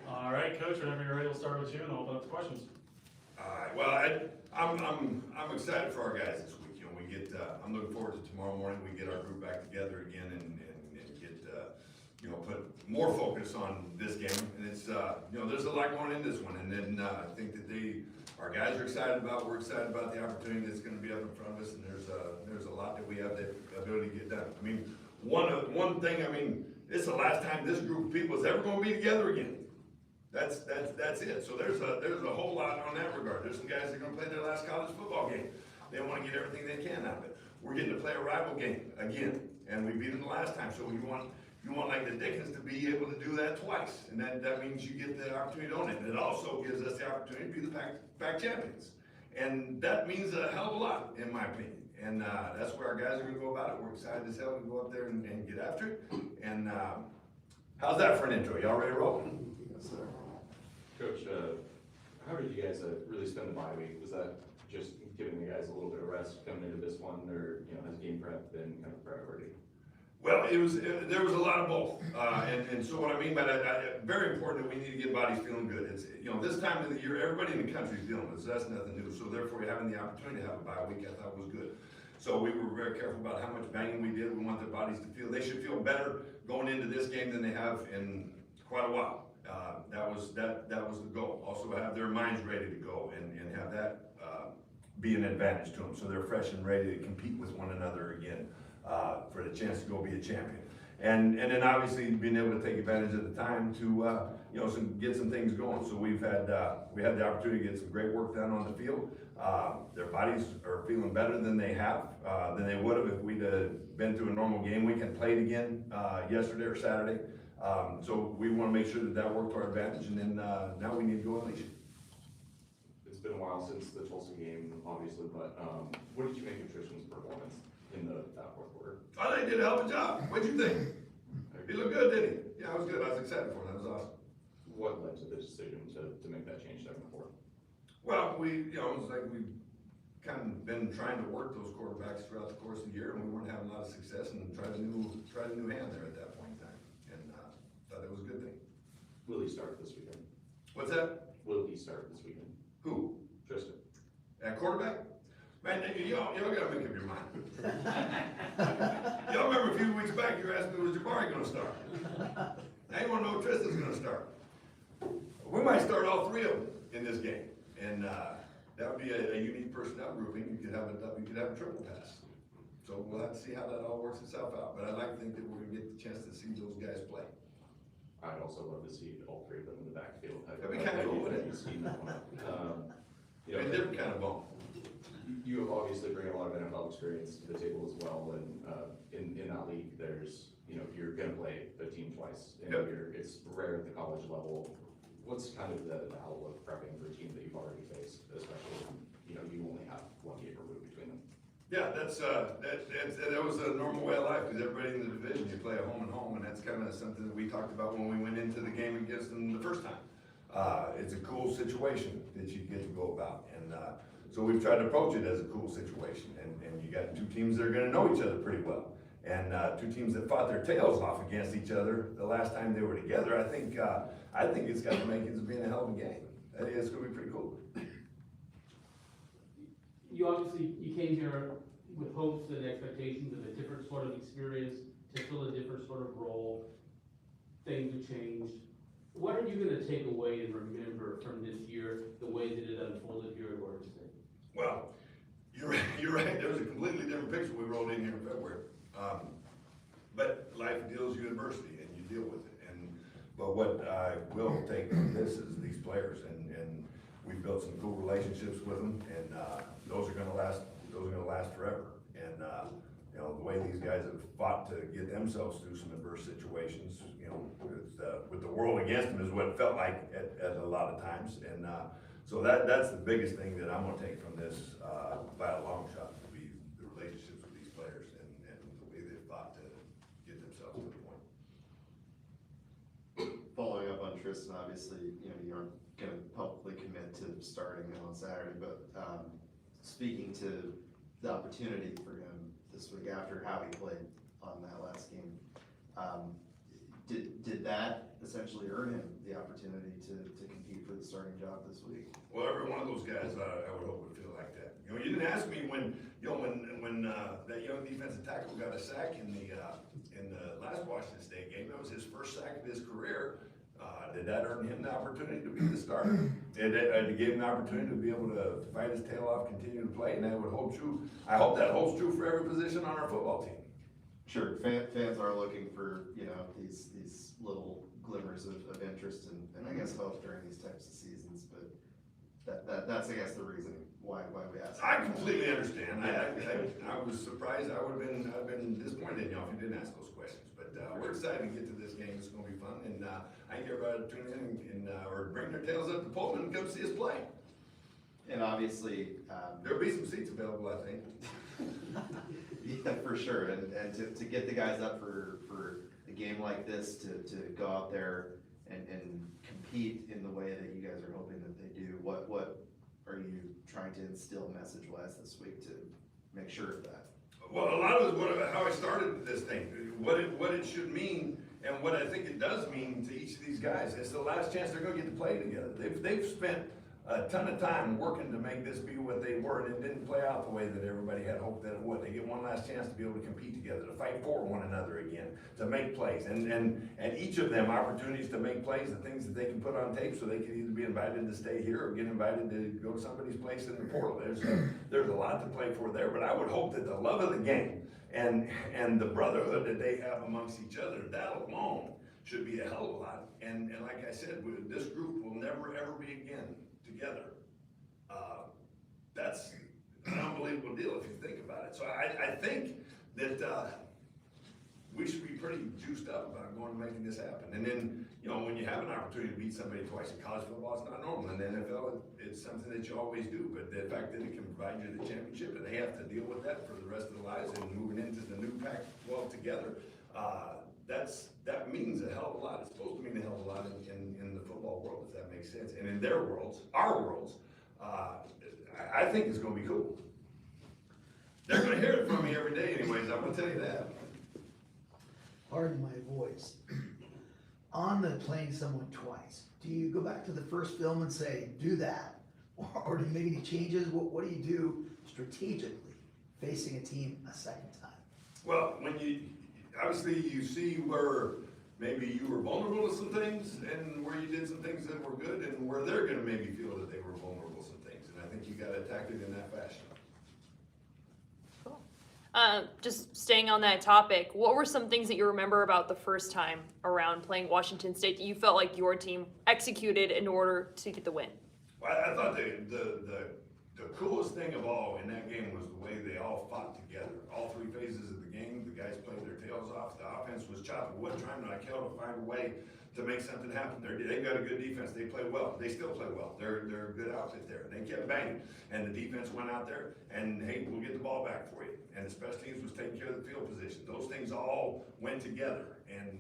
All right, Coach, whenever you're ready, we'll start with you and open up the questions. All right. Well, I'm excited for our guys this week. You know, we get. I'm looking forward to tomorrow morning. We get our group back together again and get put more focus on this game. And it's there's a lot going in this one. And then I think that our guys are excited about. We're excited about the opportunity that's going to be up in front of us. And there's a lot that we have the ability to get done. I mean, one thing. I mean, it's the last time this group of people is ever going to be together again. That's it. So there's a whole lot on that regard. There's some guys that are going to play their last college football game. They want to get everything they can out of it. We're getting to play a rival game again, and we beat them the last time. So you want like the Dickens to be able to do that twice, and that means you get the opportunity to own it. And it also gives us the opportunity to be the Pac champions, and that means a hell of a lot, in my opinion. And that's where our guys are going to go about it. We're excited as hell to go up there and get after it. And how's that for an intro? Y'all ready to roll? Yes, sir. Coach, how did you guys really spend the bye week? Was that just giving the guys a little bit of rest coming into this one, or has game prep been kind of priority? Well, there was a lot of both, and so what I mean by that, very important that we need to get bodies feeling good. It's this time of the year, everybody in the country is dealing with it, so that's nothing new. So therefore, having the opportunity to have a bye week, I thought was good. So we were very careful about how much banging we did. We want their bodies to feel. They should feel better going into this game than they have in quite a while. That was the goal. Also have their minds ready to go and have that be an advantage to them, so they're fresh and ready to compete with one another again for the chance to go be a champion. And then obviously being able to take advantage of the time to get some things going. So we had the opportunity to get some great work done on the field. Their bodies are feeling better than they would have if we'd been through a normal game week and played again yesterday or Saturday. So we want to make sure that worked to our advantage, and then now we need to go unleash it. It's been a while since the Tulsa game, obviously, but what did you make of Tristan's performance in that fourth quarter? Oh, they did a hell of a job. What'd you think? He looked good, didn't he? Yeah, I was good. I was excited for him. That was awesome. What led to the decision to make that change there in the fourth? Well, it was like we've kind of been trying to work those quarterbacks throughout the course of the year, and we weren't having a lot of success, and tried a new hand there at that point in time, and thought it was a good thing. Will he start this weekend? What's that? Will he start this weekend? Who? Tristan. At quarterback? Man, y'all gotta make up your mind. Y'all remember a few weeks back you asked me, was Jabari gonna start? Now you wanna know if Tristan's gonna start. We might start all three of them in this game, and that would be a unique personnel grouping. You could have a triple pass. So we'll have to see how that all works itself out. But I'd like to think that we're gonna get the chance to see those guys play. I'd also love to see all three of them in the backfield. That'd be kind of cool, wouldn't it? A different kind of ball. You obviously bring a lot of NFL experience to the table as well, and in that league, there's you're going to play a team twice, and it's rare at the college level. What's kind of the outlook prepping for a team that you've already faced, especially when you only have one game removed between them? Yeah, that was a normal way of life, because everybody in the division, you play a home and home, and that's kind of something that we talked about when we went into the game against them the first time. It's a cool situation that you get to go about, and so we've tried to approach it as a cool situation, and you got two teams that are going to know each other pretty well, and two teams that fought their tails off against each other the last time they were together. I think it's got the makings of being a hell of a game. It's going to be pretty cool. You came here with hopes and expectations of a different sort of experience, to fill a different sort of role. Things have changed. What are you going to take away and remember from this year, the way that it unfolded here at Oregon State? Well, you're right. There was a completely different picture we rolled in here in February. But life deals you adversity, and you deal with it. But what I will take from this is these players, and we've built some cool relationships with them, and those are going to last. Those are going to last forever. And the way these guys have fought to get themselves through some adverse situations, with the world against them, is what it felt like at a lot of times. And so that's the biggest thing that I'm going to take from this by a long shot, will be the relationships with these players and the way they fought to get themselves to the point. Following up on Tristan, obviously, you aren't going to publicly commit to starting him on Saturday, but speaking to the opportunity for him this week after how he played on that last game, did that essentially earn him the opportunity to compete for the starting job this week? Well, every one of those guys, I would hope would feel like that. You know, you didn't ask me when that young defensive tackle got a sack in the last Washington State game. That was his first sack of his career. Did that earn him the opportunity to be the starter? It gave him the opportunity to be able to fight his tail off, continue to play, and that would hold true. I hope that holds true for every position on our football team. Sure, fans are looking for, you know, these little glimmers of interest and I guess hope during these types of seasons, but that's I guess the reason why we asked. I completely understand. I was surprised. I've been disappointed, you know, if you didn't ask those questions. But we're excited to get to this game. It's going to be fun, and I think everybody tune in or bring their tails up to Pullman and come see us play. And obviously, There'll be some seats available, I think. yeah, for sure. And to get the guys up for a game like this, to go out there and compete in the way that you guys are hoping that they do, what are you trying to instill message-wise this week to make sure of that? Well, a lot of it is how I started this thing, what it should mean, and what I think it does mean to each of these guys. It's the last chance they're going to get to play together. They've spent a ton of time working to make this be what they were, and it didn't play out the way that everybody had hoped that it would. They get one last chance to be able to compete together, to fight for one another again, to make plays, and each of them opportunities to make plays, the things that they can put on tape so they can either be invited to stay here or get invited to go to somebody's place in the portal. There's a lot to play for there, but I would hope that the love of the game and the brotherhood that they have amongst each other, that alone should be a hell of a lot. And like I said, this group will never ever be again together. That's an unbelievable deal if you think about it. So I think that we should be pretty juiced up about going and making this happen. And then, you know, when you have an opportunity to beat somebody twice in college football, it's not normal. In the NFL, it's something that you always do. But the fact that it can provide you the championship and they have to deal with that for the rest of their lives and moving into the new Pac-12 together, that means a hell of a lot. It's supposed to mean a hell of a lot in the football world, if that makes sense. And in their worlds, our worlds, I think it's going to be cool. They're going to hear it from me every day anyways, I'm going to tell you that. Pardon my voice. On the playing someone twice, do you go back to the first film and say, do that? Or do you make any changes? What do you do strategically facing a team a second time? Well, when obviously you see where maybe you were vulnerable to some things and where you did some things that were good and where they're going to maybe feel that they were vulnerable to some things. And I think you got to attack it in that fashion. Just staying on that topic, what were some things that you remember about the first time around playing Washington State that you felt like your team executed in order to get the win? Well, I thought the coolest thing of all in that game was the way they all fought together. All three phases of the game, the guys played their tails off. The offense was chopping wood, trying like hell to find a way to make something happen. They've got a good defense. They play well. They still play well. They're a good outfit there. They kept banging. And the defense went out there and, hey, we'll get the ball back for you. And the special teams was taking care of the field position. Those things all went together and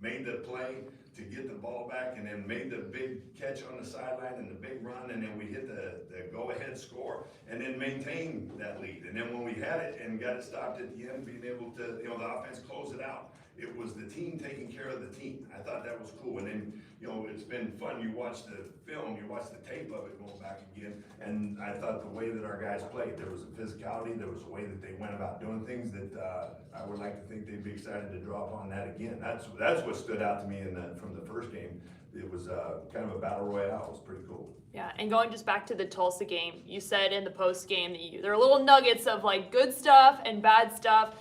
made the play to get the ball back and then made the big catch on the sideline and the big run, and then we hit the go-ahead score and then maintained that lead. And then when we had it and got it stopped at the end, being able to, you know, the offense close it out. It was the team taking care of the team. I thought that was cool. And then, you know, it's been fun. You watch the film, you watch the tape of it going back again, and I thought the way that our guys played, there was a physicality, there was a way that they went about doing things that I would like to think they'd be excited to draw upon that again. That's what stood out to me from the first game. It was kind of a battle royale. It was pretty cool. Yeah, and going just back to the Tulsa game, you said in the post game that there are little nuggets of like good stuff and bad stuff.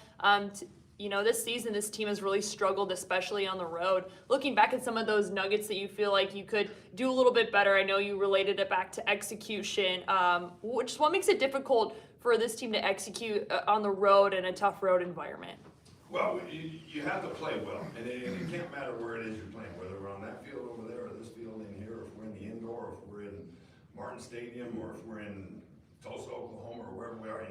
You know, this season, this team has really struggled, especially on the road. Looking back at some of those nuggets that you feel like you could do a little bit better, I know you related it back to execution. What makes it difficult for this team to execute on the road in a tough road environment? Well, you have to play well, and it can't matter where it is you're playing, whether we're on that field over there or this field in here, or if we're in the indoor, or if we're in Martin Stadium, or if we're in Tulsa, Oklahoma, or wherever we are.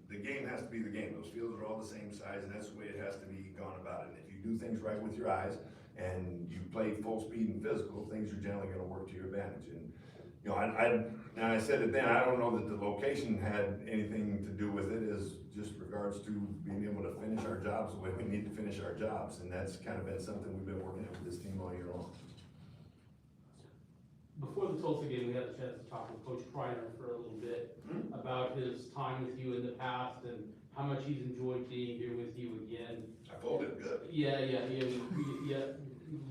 The game has to be the game. Those fields are all the same size, and that's the way it has to be gone about it. And if you do things right with your eyes, and you play full speed and physical, things are generally going to work to your advantage. And you know, and I said it then, I don't know that the location had anything to do with it, as just regards to being able to finish our jobs the way we need to finish our jobs, and that's kind of been something we've been working at with this team all year long. Before the Tulsa game, we had a chance to talk with Coach Kreiner for a little bit about his time with you in the past and how much he's enjoyed being here with you again. I folded good. Yeah,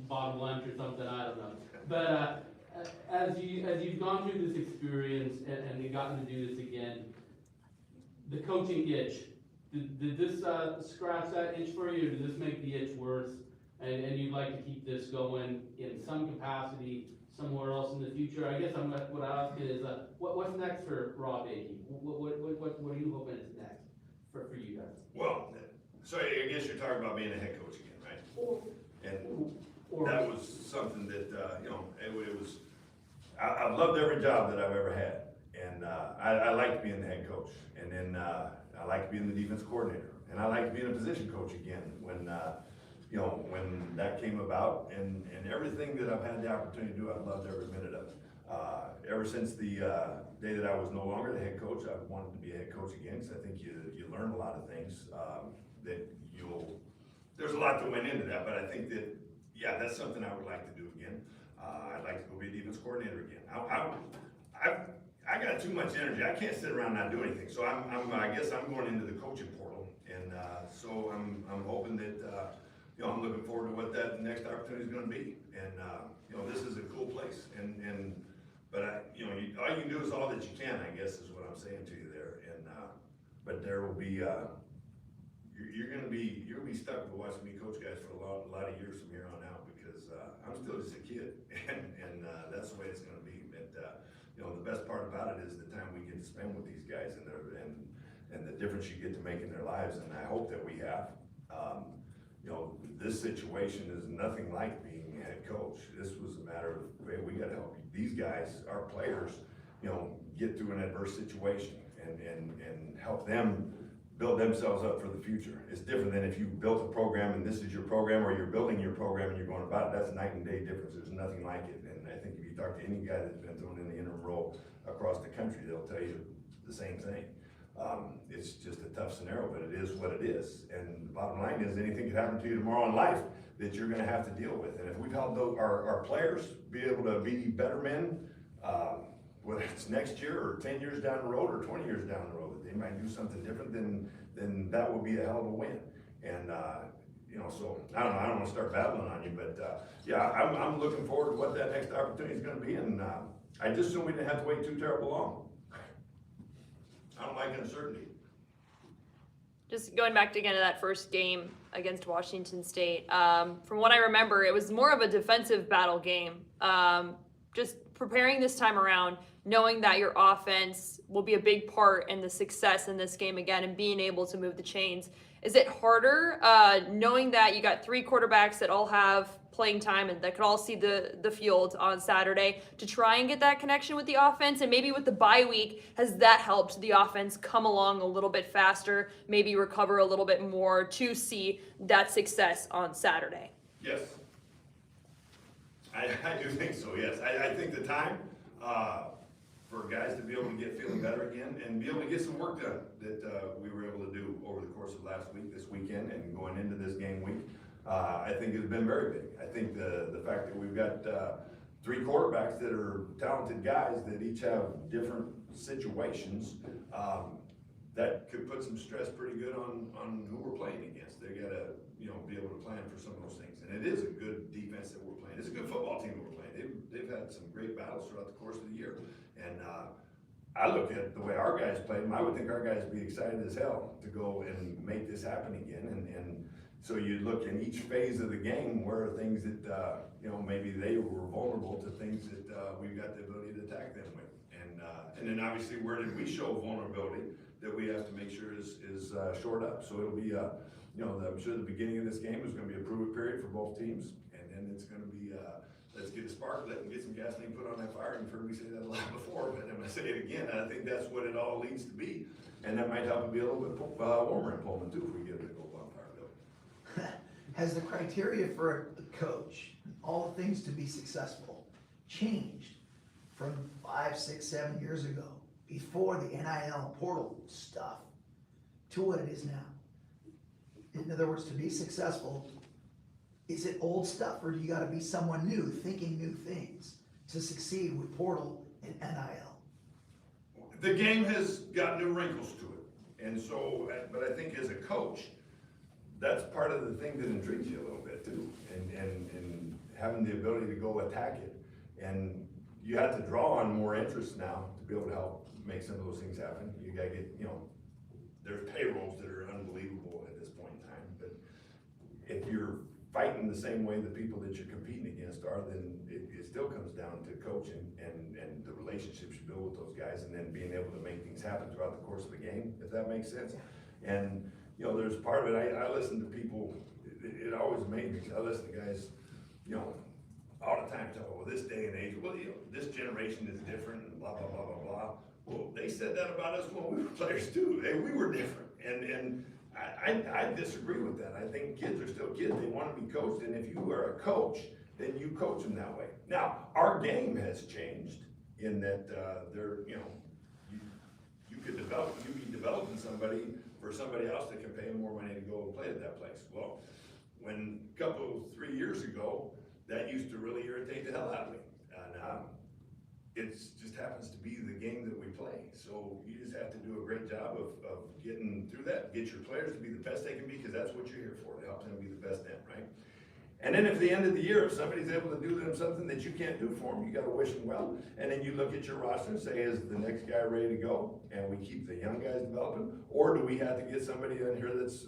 bottom lunch or something, I don't know. But as you've gone through this experience and you've gotten to do this again, the coaching itch, did this scratch that itch for you, or did this make the itch worse? And you'd like to keep this going in some capacity somewhere else in the future? I guess what I ask is, what's next for Robb Akey? What are you hoping is next for you guys? Well, so I guess you're talking about being a head coach again, right? And Or that was something that, you know, it was, I've loved every job that I've ever had. And I liked being the head coach. And then I liked being the defense coordinator. And I liked being a position coach again when, you know, when that came about. And everything that I've had the opportunity to do, I've loved every minute of it. Ever since the day that I was no longer the head coach, I've wanted to be a head coach again, because I think you learn a lot of things that there's a lot that went into that, but I think that, yeah, that's something I would like to do again. I'd like to go be a defense coordinator again. I got too much energy. I can't sit around and not do anything. So I guess I'm going into the coaching portal, and so I'm hoping that you know, I'm looking forward to what that next opportunity is going to be. And you know, this is a cool place, but you know, all you can do is all that you can, I guess, is what I'm saying to you there. And but there will be you're gonna be stuck with watching me coach guys for a lot of years from here on out, because I'm still just a kid, and that's the way it's gonna be. But you know, the best part about it is the time we get to spend with these guys, and the difference you get to make in their lives, and I hope that we have. You know, this situation is nothing like being a head coach. This was a matter of, hey, we gotta help these guys, our players, you know, get through an adverse situation and help them build themselves up for the future. It's different than if you built a program and this is your program, or you're building your program and you're going about it. That's a night and day difference. There's nothing like it. And I think if you talk to any guy that's been thrown in the interim role across the country, they'll tell you the same thing. It's just a tough scenario, but it is what it is. And the bottom line is, anything could happen to you tomorrow in life that you're gonna have to deal with. And if we've helped our players be able to be better men, whether it's next year or 10 years down the road or 20 years down the road, that they might do something different, then that would be a hell of a win. And you know, so I don't know, I don't wanna start battling on you, but yeah, I'm looking forward to what that next opportunity is gonna be. And I just assume we didn't have to wait too terrible long. I don't like uncertainty. Just going back again to that first game against Washington State, from what I remember, it was more of a defensive battle game. Just preparing this time around, knowing that your offense will be a big part in the success in this game again, and being able to move the chains. Is it harder knowing that you got three quarterbacks that all have playing time and that could all see the field on Saturday, to try and get that connection with the offense? And maybe with the bye week, has that helped the offense come along a little bit faster, maybe recover a little bit more to see that success on Saturday? Yes. I do think so, yes. I think the time for guys to be able to get feeling better again and be able to get some work done that we were able to do over the course of last week, this weekend, and going into this game week, I think has been very big. I think the fact that we've got three quarterbacks that are talented guys that each have different situations, that could put some stress pretty good on who we're playing against. They gotta, you know, be able to plan for some of those things. And it is a good defense that we're playing. It's a good football team that we're playing. They've had some great battles throughout the course of the year. And I look at the way our guys played, and I would think our guys would be excited as hell to go and make this happen again. And so you look in each phase of the game, where are things that, you know, maybe they were vulnerable to things that we've got the ability to attack them with. And then obviously, where did we show vulnerability that we have to make sure is shored up. So it'll be, you know, I'm sure the beginning of this game is going to be a prove-it period for both teams. And then it's going to be, let's get a spark, let them get some gasoline put on that fire. You've heard me say that a lot before, but I'm going to say it again. I think that's what it all leads to be. And that might help it be a little bit warmer in Pullman too, if we get a big old bonfire built. Has the criteria for the coach, all the things to be successful, changed from 5, 6, 7 years ago, before the NIL portal stuff, to what it is now? In other words, to be successful, is it old stuff, or do you gotta be someone new, thinking new things, to succeed with portal and NIL? The game has got new wrinkles to it, and so, but I think as a coach, that's part of the thing that intrigues you a little bit too, and having the ability to go attack it. And you have to draw on more interest now to be able to help make some of those things happen. You gotta get, there's payrolls that are unbelievable at this point in time, but if you're fighting the same way the people that you're competing against are, then it still comes down to coaching and the relationships you build with those guys, and then being able to make things happen throughout the course of a game, if that makes sense. And, there's part of it, I listen to people, it always amazes me, 'cause I listen to guys, all the time talk, well, this day and age, well, this generation is different, and blah, blah, blah, blah, blah. Well, they said that about us when we were players too. We were different, and I disagree with that. I think kids are still kids. They want to be coached, and if you are a coach, then you coach them that way. Now, our game has changed in that you could be developing somebody for somebody else that can pay them more money to go and play at that place. Well, when 3 years ago, that used to really irritate the hell out of me. And it just happens to be the game that we play. So you just have to do a great job of getting through that, get your players to be the best they can be, because that's what you're here for, to help them be the best them, right? And then at the end of the year, if somebody's able to do them something that you can't do for them, you gotta wish them well. And then you look at your roster and say, is the next guy ready to go? And we keep the young guys developing? Or do we have to get somebody in here that's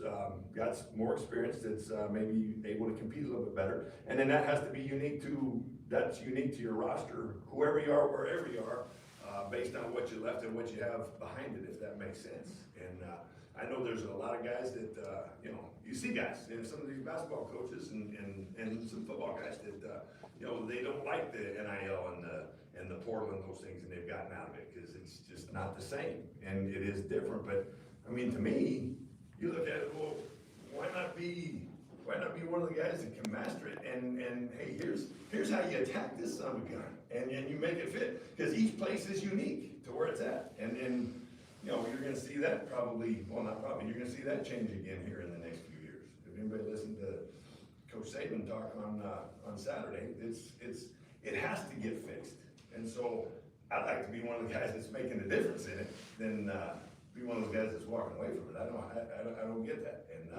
got more experience, that's maybe able to compete a little bit better? And then that has to be unique to your roster, whoever you are, wherever you are, based on what you left and what you have behind it, if that makes sense. And I know there's a lot of guys that, you see guys, and some of these basketball coaches and some football guys that, they don't like the NIL and the portal and those things, and they've gotten out of it because it's just not the same, and it is different. But I mean, to me, you look at it, well, why not be one of the guys that can master it? And hey, here's how you attack this son of a gun, and you make it fit, because each place is unique to where it's at, and you're gonna see that you're gonna see that change again here in the next few years. If anybody listened to Coach Saban talk on Saturday, it has to get fixed. And so I'd like to be one of the guys that's making a difference in it than be one of those guys that's walking away from it. I don't get that. And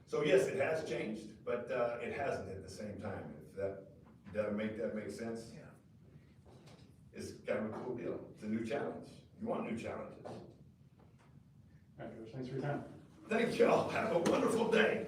so yes, it has changed, but it hasn't at the same time. If that make sense? Yeah. It's kind of a cool deal. It's a new challenge. You want new challenges. All right, Coach, thanks for your time. Thank y'all. Have a wonderful day.